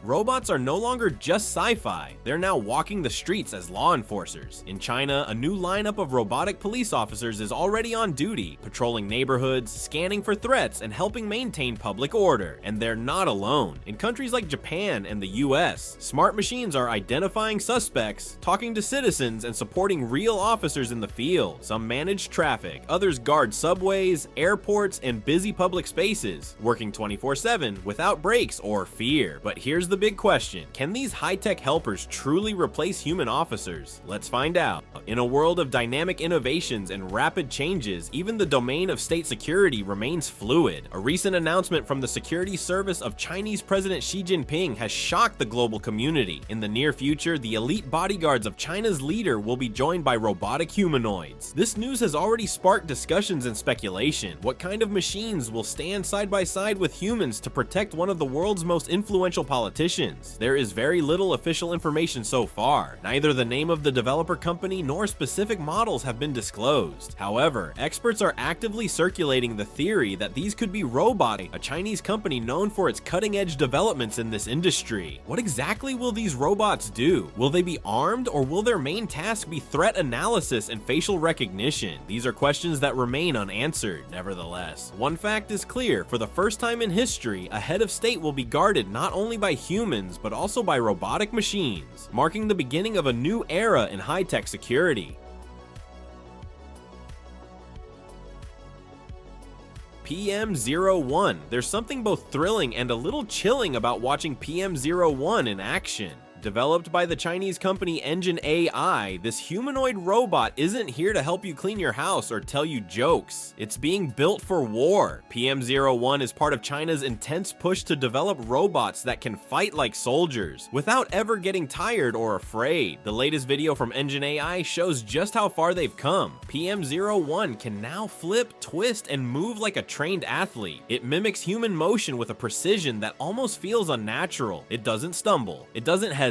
Robots are no longer just sci-fi, they're now walking the streets as law enforcers. In China, a new lineup of robotic police officers is already on duty, patrolling neighborhoods, scanning for threats, and helping maintain public order. And they're not alone. In countries like Japan and the US, smart machines are identifying suspects, talking to citizens, and supporting real officers in the field. Some manage traffic, others guard subways, airports, and busy public spaces, working 24/7 without breaks or fear. But here's the big question: can these high-tech helpers truly replace human officers? Let's find out. In a world of dynamic innovations and rapid changes, even the domain of state security remains fluid. A recent announcement from the security service of Chinese President Xi Jinping has shocked the global community. In the near future, the elite bodyguards of China's leader will be joined by robotic humanoids. This news has already sparked discussions and speculation. What kind of machines will stand side by side with humans to protect one of the world's most influential politicians? There is very little official information so far. Neither the name of the developer company nor specific models have been disclosed. However, experts are actively circulating the theory that these could be Robotic, a Chinese company known for its cutting-edge developments in this industry. What exactly will these robots do? Will they be armed, or will their main task be threat analysis and facial recognition? These are questions that remain unanswered. Nevertheless, one fact is clear: for the first time in history, a head of state will be guarded not only by humans, but also by robotic machines, marking the beginning of a new era in high-tech security. PM01. There's something both thrilling and a little chilling about watching PM01 in action. Developed by the Chinese company Engine AI, this humanoid robot isn't here to help you clean your house or tell you jokes. It's being built for war. PM01 is part of China's intense push to develop robots that can fight like soldiers, without ever getting tired or afraid. The latest video from Engine AI shows just how far they've come. PM01 can now flip, twist, and move like a trained athlete. It mimics human motion with a precision that almost feels unnatural. It doesn't stumble. It doesn't hesitate.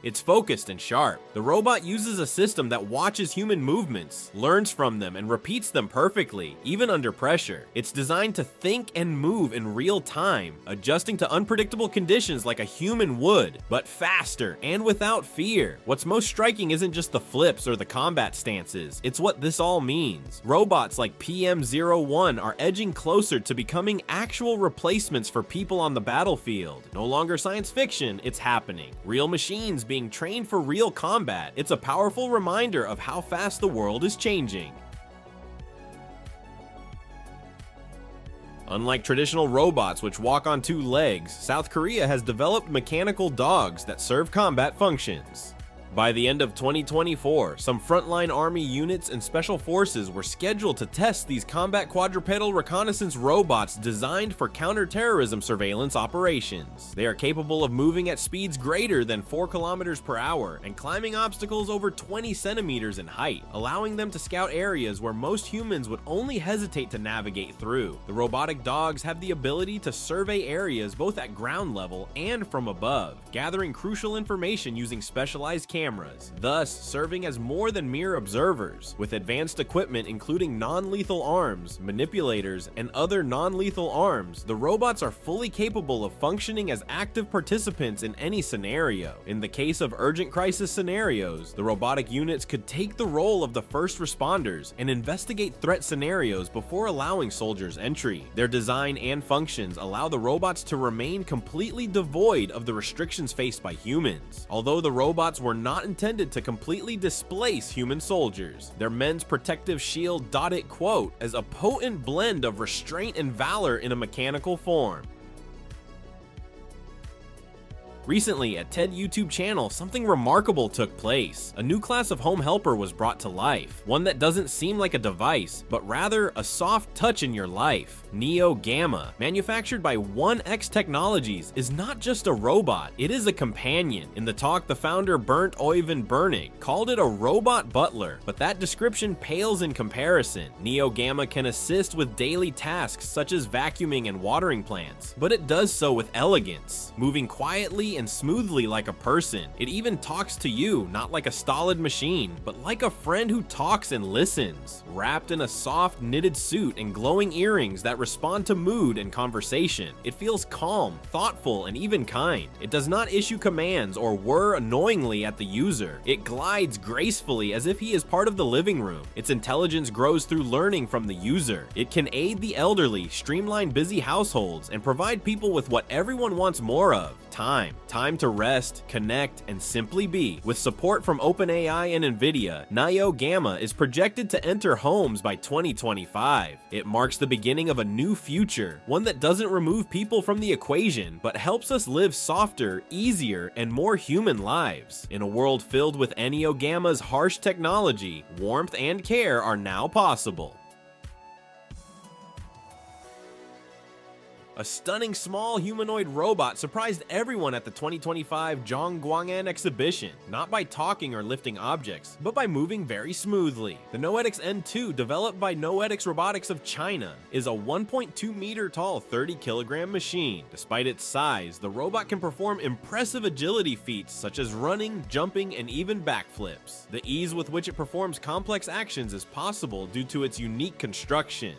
It's focused and sharp. The robot uses a system that watches human movements, learns from them, and repeats them perfectly, even under pressure. It's designed to think and move in real time, adjusting to unpredictable conditions like a human would, but faster and without fear. What's most striking isn't just the flips or the combat stances, it's what this all means. Robots like PM01 are edging closer to becoming actual replacements for people on the battlefield. No longer science fiction, it's happening. Real machines being trained for real combat. It's a powerful reminder of how fast the world is changing. Unlike traditional robots which walk on two legs, South Korea has developed mechanical dogs that serve combat functions. By the end of 2024, some frontline army units and special forces were scheduled to test these combat quadrupedal reconnaissance robots designed for counter-terrorism surveillance operations. They are capable of moving at speeds greater than 4 kilometers per hour and climbing obstacles over 20 centimeters in height, allowing them to scout areas where most humans would only hesitate to navigate through. The robotic dogs have the ability to survey areas both at ground level and from above, gathering crucial information using specialized cameras, thus serving as more than mere observers. With advanced equipment including non-lethal arms, manipulators, and other non-lethal arms, the robots are fully capable of functioning as active participants in any scenario. In the case of urgent crisis scenarios, the robotic units could take the role of the first responders and investigate threat scenarios before allowing soldiers entry. Their design and functions allow the robots to remain completely devoid of the restrictions faced by humans. Although the robots were not intended to completely displace human soldiers, their men's protective shield dotted quote as a potent blend of restraint and valor in a mechanical form. Recently, at TED YouTube channel, something remarkable took place. A new class of home helper was brought to life, one that doesn't seem like a device, but rather a soft touch in your life. Neo Gamma, manufactured by 1X Technologies, is not just a robot, it is a companion. In the talk, the founder Bernd Oyvind Bernig called it a robot butler, but that description pales in comparison. Neo Gamma can assist with daily tasks such as vacuuming and watering plants, but it does so with elegance, moving quietly easily and smoothly like a person. It even talks to you, not like a stolid machine, but like a friend who talks and listens. Wrapped in a soft knitted suit and glowing earrings that respond to mood and conversation, it feels calm, thoughtful, and even kind. It does not issue commands or whir annoyingly at the user. It glides gracefully as if he is part of the living room. Its intelligence grows through learning from the user. It can aid the elderly, streamline busy households, and provide people with what everyone wants more of: time. Time to rest, connect, and simply be. With support from OpenAI and NVIDIA, Nio Gamma is projected to enter homes by 2025. It marks the beginning of a new future, one that doesn't remove people from the equation, but helps us live softer, easier, and more human lives. In a world filled with Nio Gamma's harsh technology, warmth and care are now possible. A stunning small humanoid robot surprised everyone at the 2025 Zhongguang'an exhibition, not by talking or lifting objects, but by moving very smoothly. The Neotix N2, developed by Neotix Robotics of China, is a 1.2 meter tall 30-kilogram machine. Despite its size, the robot can perform impressive agility feats such as running, jumping, and even backflips. The ease with which it performs complex actions is possible due to its unique construction.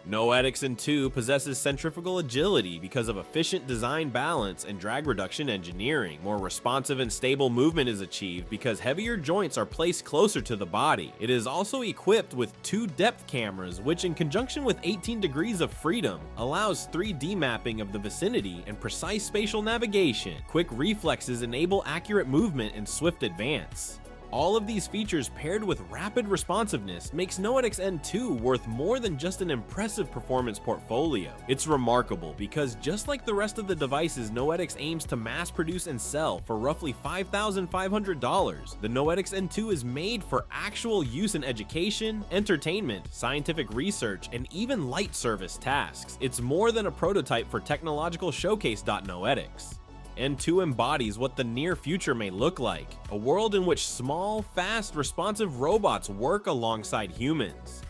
Neotix N2 possesses centrifugal agility because of efficient design balance and drag reduction engineering. More responsive and stable movement is achieved because heavier joints are placed closer to the body. It is also equipped with 2 depth cameras, which in conjunction with 18 degrees of freedom allows 3D mapping of the vicinity and precise spatial navigation. Quick reflexes enable accurate movement and swift advance. All of these features paired with rapid responsiveness makes Neotix N2 worth more than just an impressive performance portfolio. It's remarkable because just like the rest of the devices Neotix aims to mass produce and sell for roughly $5,500, the Neotix N2 is made for actual use in education, entertainment, scientific research, and even light service tasks. It's more than a prototype for technological showcase.Neotix. N2 embodies what the near future may look like, a world in which small, fast, responsive robots work alongside humans.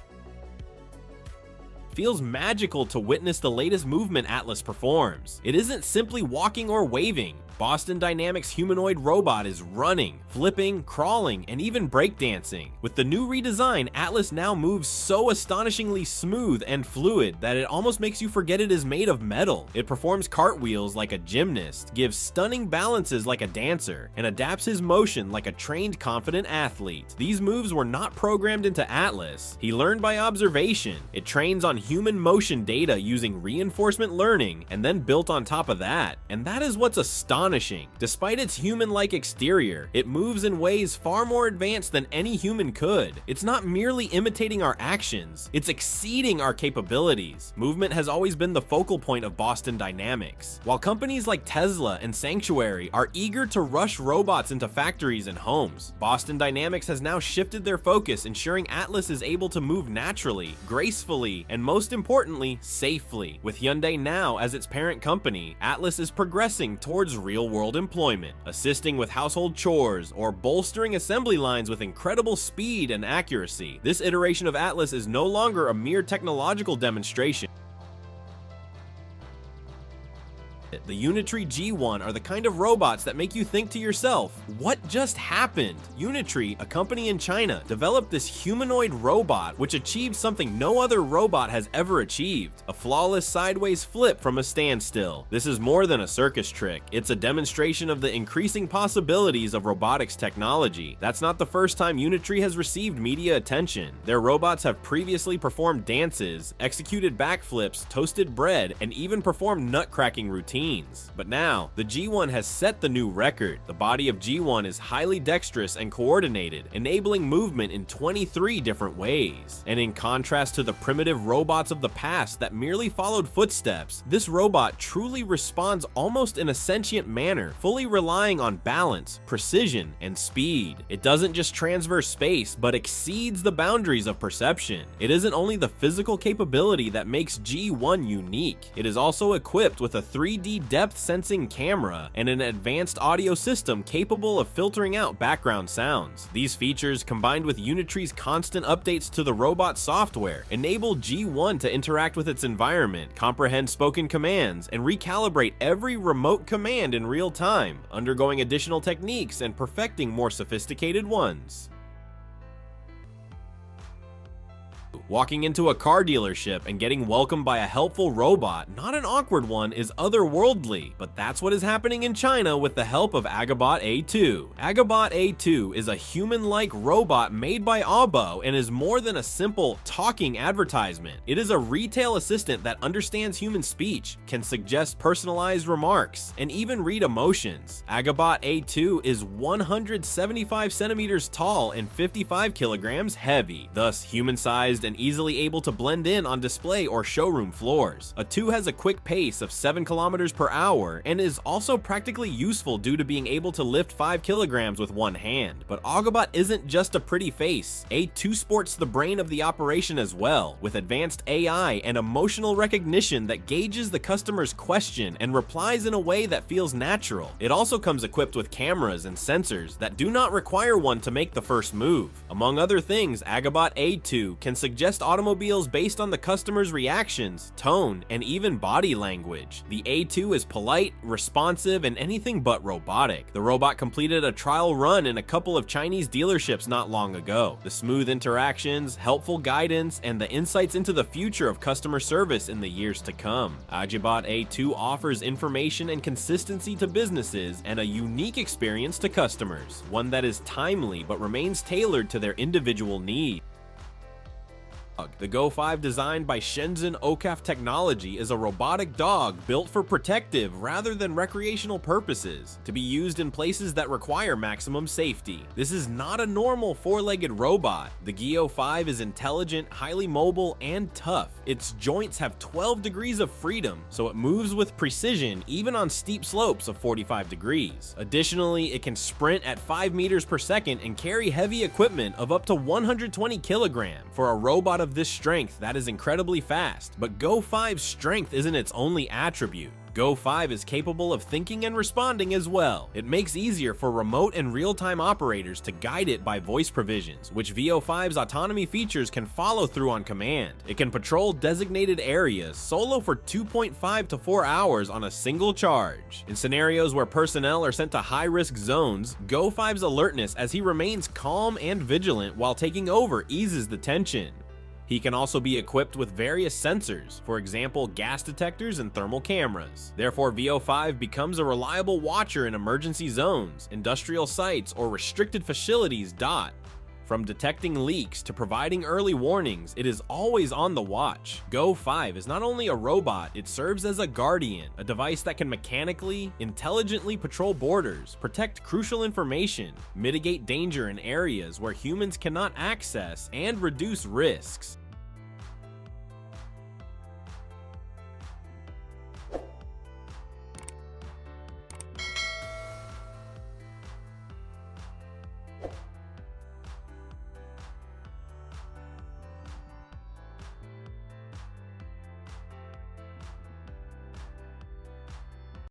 Feels magical to witness the latest movement Atlas performs. It isn't simply walking or waving. Boston Dynamics' humanoid robot is running, flipping, crawling, and even breakdancing. With the new redesign, Atlas now moves so astonishingly smooth and fluid that it almost makes you forget it is made of metal. It performs cartwheels like a gymnast, gives stunning balances like a dancer, and adapts his motion like a trained, confident athlete. These moves were not programmed into Atlas. He learned by observation. It trains on human motion data using reinforcement learning, and then built on top of that. And that is what's astonishing. Despite its human-like exterior, it moves in ways far more advanced than any human could. It's not merely imitating our actions, it's exceeding our capabilities. Movement has always been the focal point of Boston Dynamics. While companies like Tesla and Sanctuary are eager to rush robots into factories and homes, Boston Dynamics has now shifted their focus, ensuring Atlas is able to move naturally, gracefully, and most importantly, safely. With Hyundai now as its parent company, Atlas is progressing towards real-world employment, assisting with household chores, or bolstering assembly lines with incredible speed and accuracy. This iteration of Atlas is no longer a mere technological demonstration. The Unitree G1 are the kind of robots that make you think to yourself, what just happened? Unitree, a company in China, developed this humanoid robot which achieved something no other robot has ever achieved: a flawless sideways flip from a standstill. This is more than a circus trick. It's a demonstration of the increasing possibilities of robotics technology. That's not the first time Unitree has received media attention. Their robots have previously performed dances, executed backflips, toasted bread, and even performed nut-cracking routines. But now, the G1 has set the new record. The body of G1 is highly dexterous and coordinated, enabling movement in 23 different ways. And in contrast to the primitive robots of the past that merely followed footsteps, this robot truly responds almost in a sentient manner, fully relying on balance, precision, and speed. It doesn't just transverse space, but exceeds the boundaries of perception. It isn't only the physical capability that makes G1 unique, it is also equipped with a 3D 3D depth sensing camera, and an advanced audio system capable of filtering out background sounds. These features, combined with Unitree's constant updates to the robot software, enable G1 to interact with its environment, comprehend spoken commands, and recalibrate every remote command in real time, undergoing additional techniques and perfecting more sophisticated ones. Walking into a car dealership and getting welcomed by a helpful robot, not an awkward one, is otherworldly, but that's what is happening in China with the help of Agibot A2. Agibot A2 is a human-like robot made by Agibot and is more than a simple talking advertisement. It is a retail assistant that understands human speech, can suggest personalized remarks, and even read emotions. Agibot A2 is 175 centimeters tall and 55 kilograms heavy, thus human-sized and easily able to blend in on display or showroom floors. A2 has a quick pace of 7 kilometers per hour and is also practically useful due to being able to lift 5 kilograms with one hand. But Agibot isn't just a pretty face. A2 sports the brain of the operation as well, with advanced AI and emotional recognition that gauges the customer's question and replies in a way that feels natural. It also comes equipped with cameras and sensors that do not require one to make the first move. Among other things, Agibot A2 can suggest automobiles based on the customer's reactions, tone, and even body language. The A2 is polite, responsive, and anything but robotic. The robot completed a trial run in a couple of Chinese dealerships not long ago. The smooth interactions, helpful guidance, and the insights into the future of customer service in the years to come. Agibot A2 offers information and consistency to businesses and a unique experience to customers, one that is timely but remains tailored to their individual needs. The Go 5, designed by Shenzhen Okaf Technology, is a robotic dog built for protective rather than recreational purposes, to be used in places that require maximum safety. This is not a normal four-legged robot. The Go 5 is intelligent, highly mobile, and tough. Its joints have 12 degrees of freedom, so it moves with precision even on steep slopes of 45 degrees. Additionally, it can sprint at 5 meters per second and carry heavy equipment of up to 120 kilograms. For a robot of this strength, that is incredibly fast. But Go 5's strength isn't its only attribute. Go 5 is capable of thinking and responding as well. It makes easier for remote and real-time operators to guide it by voice provisions, which VO5's autonomy features can follow through on command. It can patrol designated areas solo for 2.5 to 4 hours on a single charge. In scenarios where personnel are sent to high-risk zones, Go 5's alertness as he remains calm and vigilant while taking over eases the tension. He can also be equipped with various sensors, for example gas detectors and thermal cameras. Therefore, VO5 becomes a reliable watcher in emergency zones, industrial sites, or restricted facilities. From detecting leaks to providing early warnings, it is always on the watch. Go 5 is not only a robot, it serves as a guardian, a device that can mechanically, intelligently patrol borders, protect crucial information, mitigate danger in areas where humans cannot access, and reduce risks.